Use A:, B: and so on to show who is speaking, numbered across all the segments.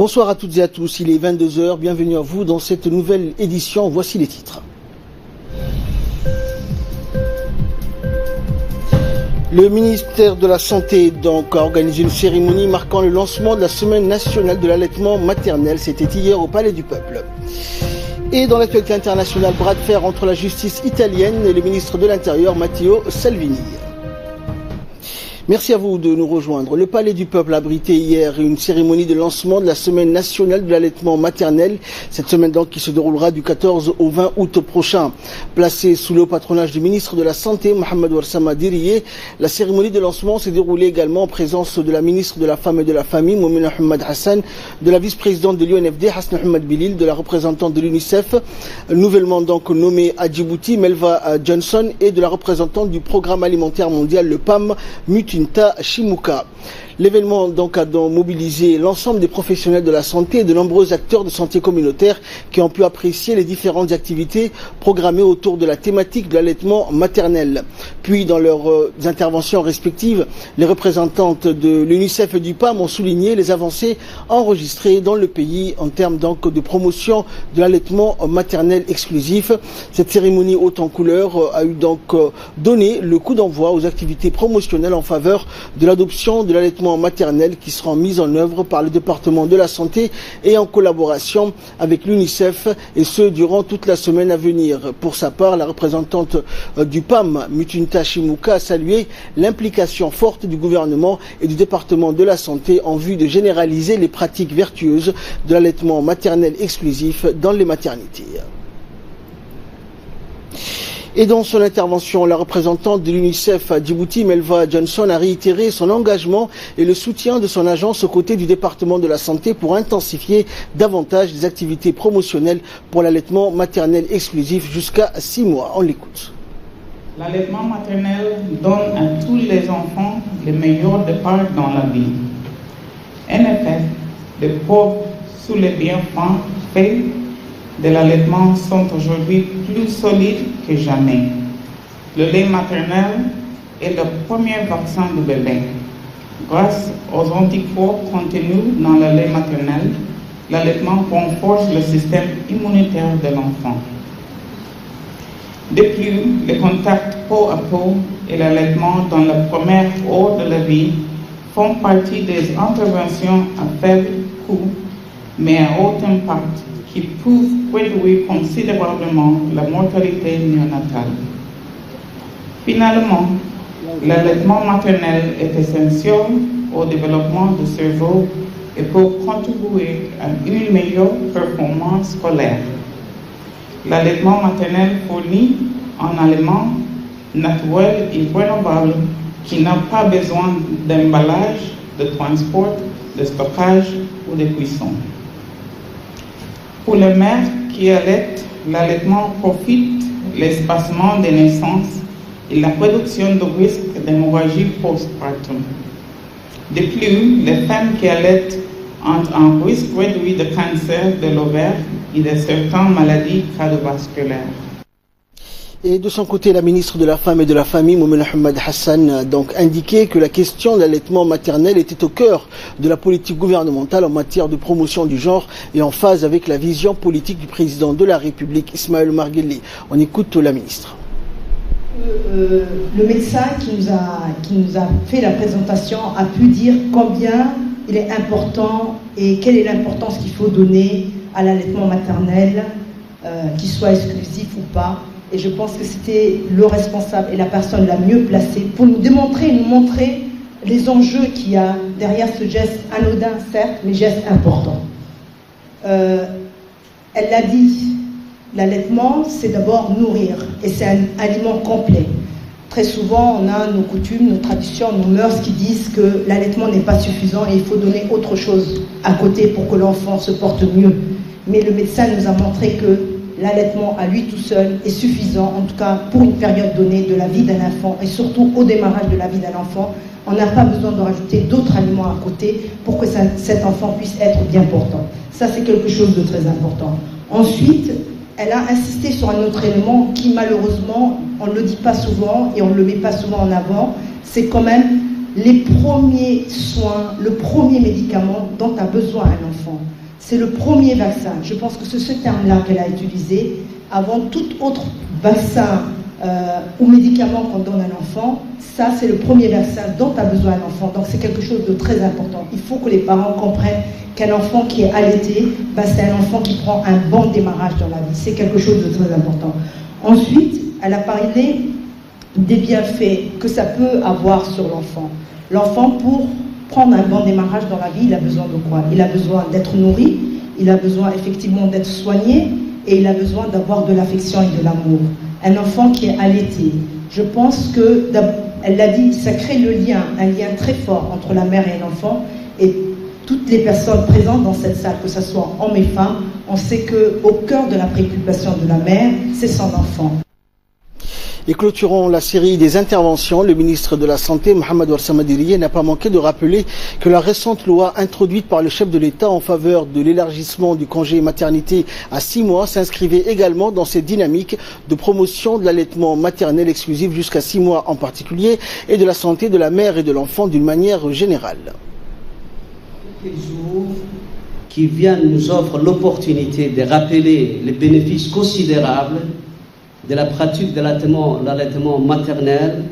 A: Bonsoir à toutes et à tous, il est 22h, bienvenue à vous dans cette nouvelle édition, voici les titres. Le ministère de la Santé a organisé une cérémonie marquant le lancement de la Semaine nationale de l'allaitement maternel, c'était hier au Palais du Peuple. Et dans l'actualité internationale, bras de fer entre la justice italienne et le ministre de l'Intérieur Matteo Salvini. Merci à vous de nous rejoindre. Le Palais du Peuple a abrité hier une cérémonie de lancement de la Semaine nationale de l'allaitement maternel. Cette semaine donc qui se déroulera du 14 au 20 août prochain. Placée sous le patronage du ministre de la Santé, Mohamed Ouarsama Diriye, la cérémonie de lancement s'est déroulée également en présence de la ministre de la Femme et de la Famille, Moumena Ahmed Hassan, de la vice-présidente de l'UNFD, Hasna Ahmed Bilil, de la représentante de l'UNICEF, nouvellement donc nommée à Djibouti, Melva Johnson, et de la représentante du Programme alimentaire mondial, le PAM, Mutinta Chimuka. L'événement donc a mobilisé l'ensemble des professionnels de la santé et de nombreux acteurs de santé communautaire qui ont pu apprécier les différentes activités programmées autour de la thématique de l'allaitement maternel. Puis dans leurs interventions respectives, les représentantes de l'UNICEF et du PAM ont souligné les avancées enregistrées dans le pays en termes donc de promotion de l'allaitement maternel exclusif. Cette cérémonie haute en couleur a eu donc donné le coup d'envoi aux activités promotionnelles en faveur de l'adoption de l'allaitement maternelle qui seront mises en œuvre par le département de la santé et en collaboration avec l'UNICEF, et ce durant toute la semaine à venir. Pour sa part, la représentante du PAM, Mutinta Chimuka, a salué l'implication forte du gouvernement et du département de la santé en vue de généraliser les pratiques vertueuses de l'allaitement maternel exclusif dans les maternités. Et dans son intervention, la représentante de l'UNICEF à Djibouti, Melva Johnson, a réitéré son engagement et le soutien de son agence aux côtés du département de la santé pour intensifier davantage les activités promotionnelles pour l'allaitement maternel exclusif jusqu'à 6 mois. On l'écoute.
B: L'allaitement maternel donne à tous les enfants le meilleur départ dans la vie. En effet, les pauvres sous les bienfaits faits de l'allaitement sont aujourd'hui plus solides que jamais. Le lait maternel est le premier vaccin du bébé. Grâce aux anticorps contenus dans le lait maternel, l'allaitement renforce le système immunitaire de l'enfant. De plus, le contact peau à peau et l'allaitement dans la première heure de la vie font partie des interventions à faible coût, mais à haut impact, qui peuvent réduire considérablement la mortalité néonatale. Finalement, l'allaitement maternel est essentiel au développement du cerveau et peut contribuer à une meilleure performance scolaire. L'allaitement maternel fournit un aliment naturel et renouvelable qui n'a pas besoin d'emballage, de transport, de stockage ou de cuisson. Pour les mères qui allaitent, l'allaitement profite l'espacement des naissances et la réduction du risque d'hémorragie postpartum. De plus, les femmes qui allaitent ont un risque réduit de cancer de l'ovaire et de certaines maladies cardiovasculaires.
A: Et de son côté, la ministre de la Femme et de la Famille, Moumena Ahmed Hassan, a donc indiqué que la question de l'allaitement maternel était au cœur de la politique gouvernementale en matière de promotion du genre et en phase avec la vision politique du président de la République, Ismaël Omar Guelleh. On écoute la ministre.
C: Le médecin qui nous a fait la présentation a pu dire combien il est important et quelle est l'importance qu'il faut donner à l'allaitement maternel, qu'il soit exclusif ou pas. Et je pense que c'était le responsable et la personne la mieux placée pour nous montrer les enjeux qu'il y a derrière ce geste anodin, certes, mais geste important. Elle l'a dit, l'allaitement, c'est d'abord nourrir, et c'est un aliment complet. Très souvent, on a nos coutumes, nos traditions, nos mœurs qui disent que l'allaitement n'est pas suffisant et il faut donner autre chose à côté pour que l'enfant se porte mieux. Mais le médecin nous a montré que l'allaitement à lui tout seul est suffisant, en tout cas pour une période donnée de la vie d'un enfant et surtout au démarrage de la vie d'un enfant. On n'a pas besoin de rajouter d'autres aliments à côté pour que cet enfant puisse être bien portant. Ça, c'est quelque chose de très important. Ensuite, elle a insisté sur un autre élément qui, malheureusement, on ne le dit pas souvent et on ne le met pas souvent en avant, c'est quand même les premiers soins, le premier médicament dont a besoin un enfant. C'est le premier vaccin. Je pense que c'est ce terme-là qu'elle a utilisé avant tout autre vaccin ou médicament qu'on donne à un enfant. Ça, c'est le premier vaccin dont a besoin un enfant. Donc, c'est quelque chose de très important. Il faut que les parents comprennent qu'un enfant qui est allaité, c'est un enfant qui prend un bon démarrage dans la vie. C'est quelque chose de très important. Ensuite, elle a parlé des bienfaits que ça peut avoir sur l'enfant. L'enfant, pour prendre un bon démarrage dans la vie, il a besoin de quoi? Il a besoin d'être nourri, il a besoin effectivement d'être soigné et il a besoin d'avoir de l'affection et de l'amour. Un enfant qui est allaité, je pense que, elle l'a dit, ça crée le lien, un lien très fort entre la mère et l'enfant. Et toutes les personnes présentes dans cette salle, que ce soit hommes et femmes, on sait qu'au cœur de la préoccupation de la mère, c'est son enfant.
A: Et clôturons la série des interventions. Le ministre de la Santé, Mohamed Ouarsama Dirie, n'a pas manqué de rappeler que la récente loi introduite par le chef de l'État en faveur de l'élargissement du congé maternité à 6 mois s'inscrivait également dans cette dynamique de promotion de l'allaitement maternel exclusif jusqu'à 6 mois en particulier et de la santé de la mère et de l'enfant d'une manière générale.
D: Quelques jours qui viennent nous offrent l'opportunité de rappeler les bénéfices considérables de la pratique de l'allaitement maternel,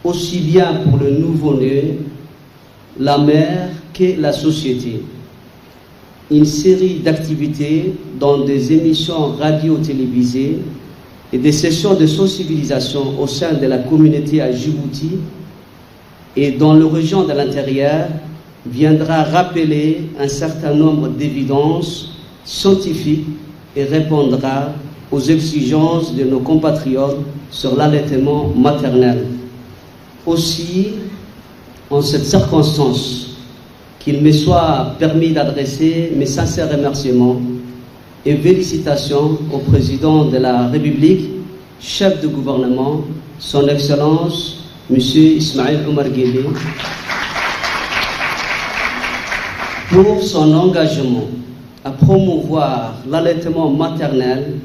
D: aussi bien pour le nouveau-né, la mère que la société. Une série d'activités dans des émissions radio-télévisées et des sessions de sensibilisation au sein de la communauté à Djibouti et dans les régions de l'intérieur viendra rappeler un certain nombre d'évidences scientifiques et répondra aux exigences de nos compatriotes sur l'allaitement maternel. Aussi, en cette circonstance, qu'il me soit permis d'adresser mes sincères remerciements et félicitations au président de la République, chef de gouvernement, son Excellence, M. Ismaël Omar Guelleh, pour son engagement à promouvoir l'allaitement maternel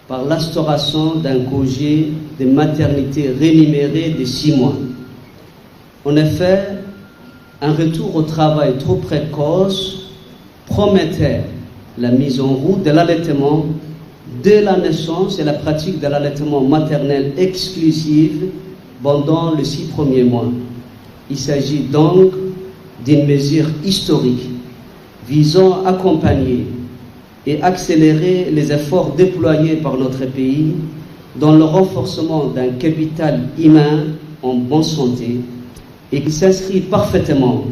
D: par l'instauration d'un congé de maternité rémunéré de 6 mois. En effet, un retour au travail trop précoce promettait la mise en route de l'allaitement dès la naissance et la pratique de l'allaitement maternel exclusive pendant les 6 premiers mois. Il s'agit donc d'une mesure historique visant à accompagner et accélérer les efforts déployés par notre pays dans le renforcement d'un capital humain en bonne santé et qui s'inscrit parfaitement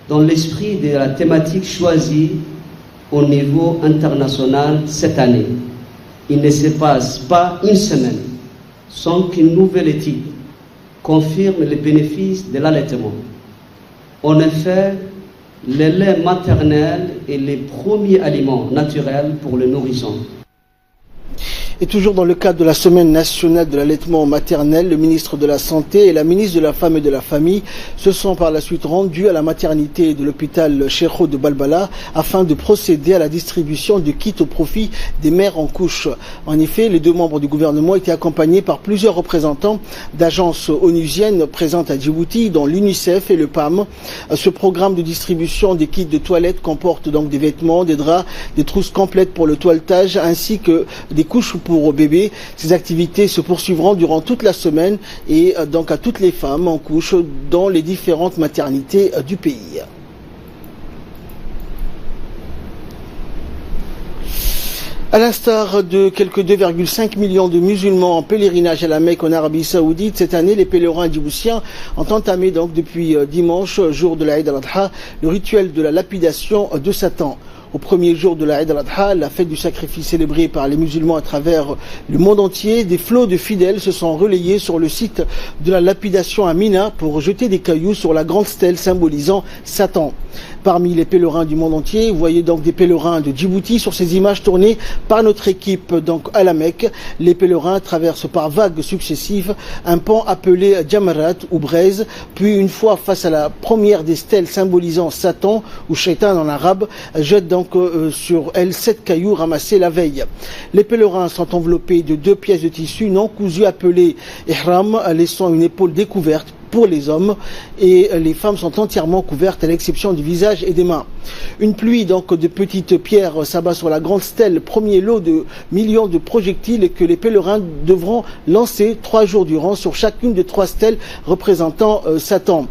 D: dans l'esprit de la thématique choisie au niveau international cette année. Il ne se passe pas une semaine sans qu'une nouvelle étude confirme les bénéfices de l'allaitement. En effet, le lait maternel est le premier aliment naturel pour le nourrisson.
A: Et toujours dans le cadre de la semaine nationale de l'allaitement maternel, le ministre de la Santé et la ministre de la Femme et de la Famille se sont par la suite rendus à la maternité de l'hôpital Cheikho de Balbala afin de procéder à la distribution de kits au profit des mères en couche. En effet, les 2 membres du gouvernement étaient accompagnés par plusieurs représentants d'agences onusiennes présentes à Djibouti, dont l'UNICEF et le PAM. Ce programme de distribution des kits de toilette comporte donc des vêtements, des draps, des trousses complètes pour le toilettage ainsi que des couches pour bébés. Ces activités se poursuivront durant toute la semaine et donc à toutes les femmes en couche dans les différentes maternités du pays. À l'instar de quelques 2,5 millions de musulmans en pèlerinage à la Mecque en Arabie Saoudite, cette année, les pèlerins djiboutiens ont entamé donc depuis dimanche, jour de l'Aïd al-Adha, le rituel de la lapidation de Satan. Au premier jour de l'Aïd al-Adha, la fête du sacrifice célébrée par les musulmans à travers le monde entier, des flots de fidèles se sont relayés sur le site de la lapidation à Mina pour jeter des cailloux sur la grande stèle symbolisant Satan. Parmi les pèlerins du monde entier, vous voyez donc des pèlerins de Djibouti sur ces images tournées par notre équipe donc à la Mecque. Les pèlerins traversent par vagues successives un pan appelé Jamarat ou braise, puis une fois face à la première des stèles symbolisant Satan ou Shaitan en arabe, jettent donc sur elle 7 cailloux ramassés la veille. Les pèlerins sont enveloppés de 2 pièces de tissu non cousues appelées ihram, laissant une épaule découverte pour les hommes et les femmes sont entièrement couvertes à l'exception du visage et des mains. Une pluie donc de petites pierres s'abat sur la grande stèle, premier lot de millions de projectiles que les pèlerins devront lancer 3 jours durant sur chacune des 3 stèles représentant Satan.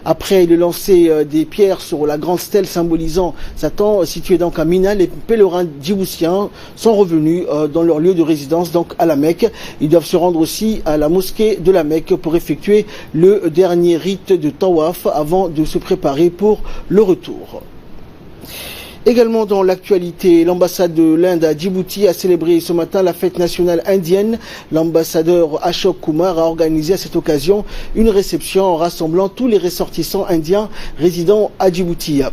A: Après le lancer des pierres sur la grande stèle symbolisant Satan, située donc à Mina, les pèlerins djiboutiens sont revenus dans leur lieu de résidence, donc à la Mecque. Ils doivent se rendre aussi à la mosquée de la Mecque pour effectuer le dernier rite de Tawaf avant de se préparer pour le retour. Également dans l'actualité, l'ambassade de l'Inde à Djibouti a célébré ce matin la fête nationale indienne. L'ambassadeur Ashok Kumar a organisé à cette occasion une réception en rassemblant tous les ressortissants indiens résidant à Djibouti.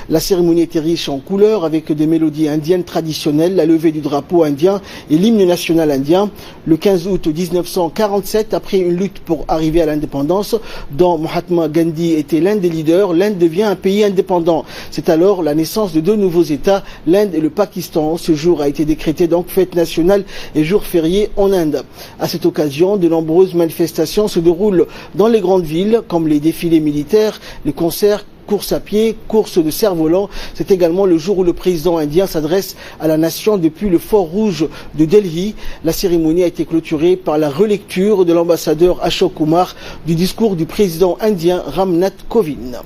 A: La cérémonie était riche en couleurs avec des mélodies indiennes traditionnelles, la levée du drapeau indien et l'hymne national indien. Le 15 août 1947, après une lutte pour arriver à l'indépendance, dont Mahatma Gandhi était l'un des leaders, l'Inde devient un pays indépendant. C'est alors la naissance de 2 nouveaux États, l'Inde et le Pakistan. Ce jour a été décrété donc fête nationale et jour férié en Inde. À cette occasion, de nombreuses manifestations se déroulent dans les grandes villes, comme les défilés militaires, les concerts, courses à pied, courses de cerfs-volants. C'est également le jour où le président indien s'adresse à la nation depuis le Fort Rouge de Delhi. La cérémonie a été clôturée par la relecture de l'ambassadeur Ashok Kumar du discours du président indien Ramnath Kovind.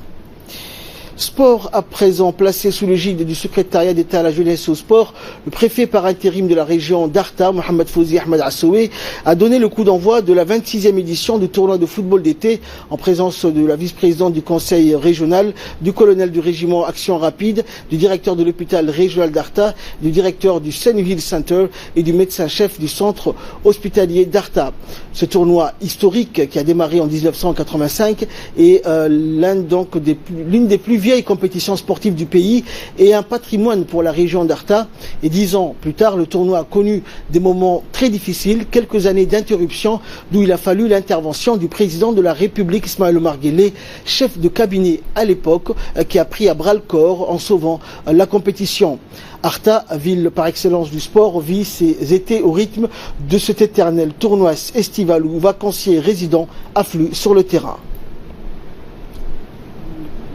A: Sport à présent, placé sous l'égide du secrétariat d'État à la jeunesse et au sport, le préfet par intérim de la région d'Arta, Mohamed Fouzi Ahmed Assoué, a donné le coup d'envoi de la 26e édition du tournoi de football d'été en présence de la vice-présidente du conseil régional, du colonel du régiment Action Rapide, du directeur de l'hôpital régional d'Arta, du directeur du Sun Hill Center et du médecin-chef du centre hospitalier d'Arta. Ce tournoi historique qui a démarré en 1985 est l'une des plus vieilles compétitions sportives du pays et un patrimoine pour la région d'Arta. Et 10 ans plus tard, le tournoi a connu des moments très difficiles, quelques années d'interruption, d'où il a fallu l'intervention du président de la République, Ismaël Omar Guelleh, chef de cabinet à l'époque, qui a pris à bras le corps en sauvant la compétition. Arta, ville par excellence du sport, vit ses étés au rythme de cet éternel tournoi estival où vacanciers et résidents affluent sur le terrain.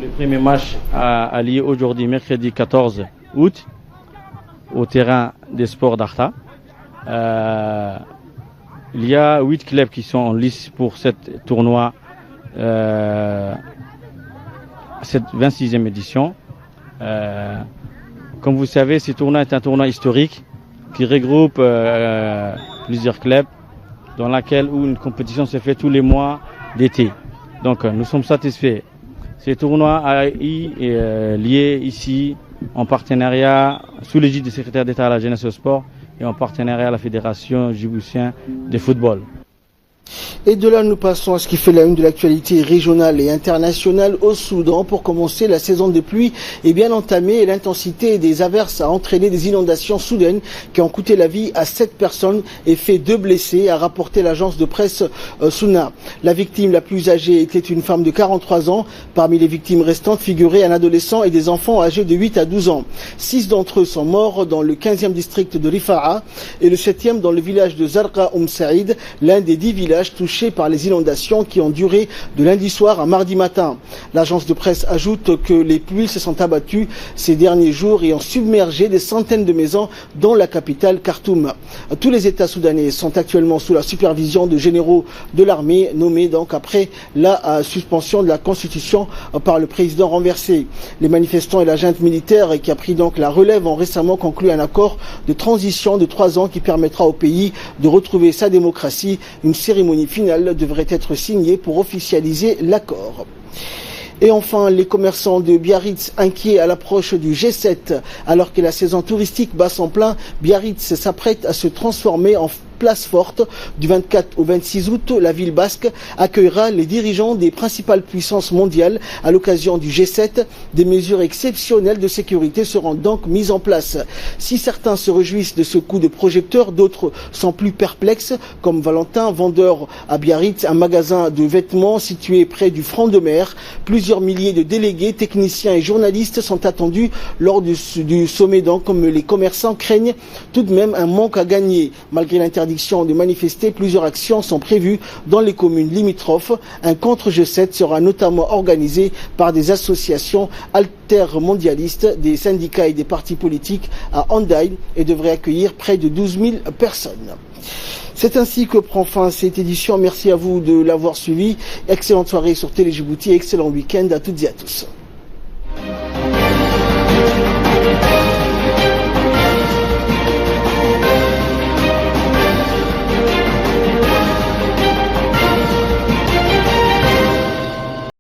E: Le premier match a lieu aujourd'hui, mercredi 14 août, au terrain des sports d'Arta. Il y a 8 clubs qui sont en lice pour ce tournoi, cette 26e édition. Comme vous savez, ce tournoi est un tournoi historique qui regroupe plusieurs clubs dans laquelle où une compétition se fait tous les mois d'été. Donc nous sommes satisfaits. Ce tournoi a lié ici en partenariat sous l'égide du secrétaire d'État à la jeunesse et au sport et en partenariat à la Fédération djiboutienne de football.
A: Et de là, nous passons à ce qui fait la une de l'actualité régionale et internationale au Soudan. Pour commencer, la saison des pluies est bien entamée et l'intensité des averses a entraîné des inondations soudaines qui ont coûté la vie à 7 personnes et fait 2 blessés, a rapporté l'agence de presse Souna. La victime la plus âgée était une femme de 43 ans. Parmi les victimes restantes figuraient un adolescent et des enfants âgés de 8 à 12 ans. 6 d'entre eux sont morts dans le 15e district de Rifa'a et le 7e dans le village de Zarqa Saïd, l'un des 10 villages touchés par les inondations qui ont duré de lundi soir à mardi matin. L'agence de presse ajoute que les pluies se sont abattues ces derniers jours et ont submergé des centaines de maisons dans la capitale Khartoum. Tous les États soudanais sont actuellement sous la supervision de généraux de l'armée nommés donc après la suspension de la constitution par le président renversé. Les manifestants et la junte militaire qui a pris donc la relève ont récemment conclu un accord de transition de 3 ans qui permettra au pays de retrouver sa démocratie. Une cérémonie finale devrait être signée pour officialiser l'accord. Et enfin, les commerçants de Biarritz inquiets à l'approche du G7. Alors que la saison touristique bat son plein, Biarritz s'apprête à se transformer en place forte. Du 24 au 26 août, la ville basque accueillera les dirigeants des principales puissances mondiales à l'occasion du G7. Des mesures exceptionnelles de sécurité seront donc mises en place. Si certains se réjouissent de ce coup de projecteur, d'autres sont plus perplexes, comme Valentin, vendeur à Biarritz, un magasin de vêtements situé près du front de mer. Plusieurs milliers de délégués, techniciens et journalistes sont attendus lors du sommet, donc, comme les commerçants craignent tout de même un manque à gagner. Malgré l'interdiction interdiction de manifester, plusieurs actions sont prévues dans les communes limitrophes. Un contre G7 sera notamment organisé par des associations altermondialistes, des syndicats et des partis politiques à Handaï et devrait accueillir près de 12 000 personnes. C'est ainsi que prend fin cette édition. Merci à vous de l'avoir suivi. Excellente soirée sur Télé Djibouti et excellent week-end à toutes et à tous.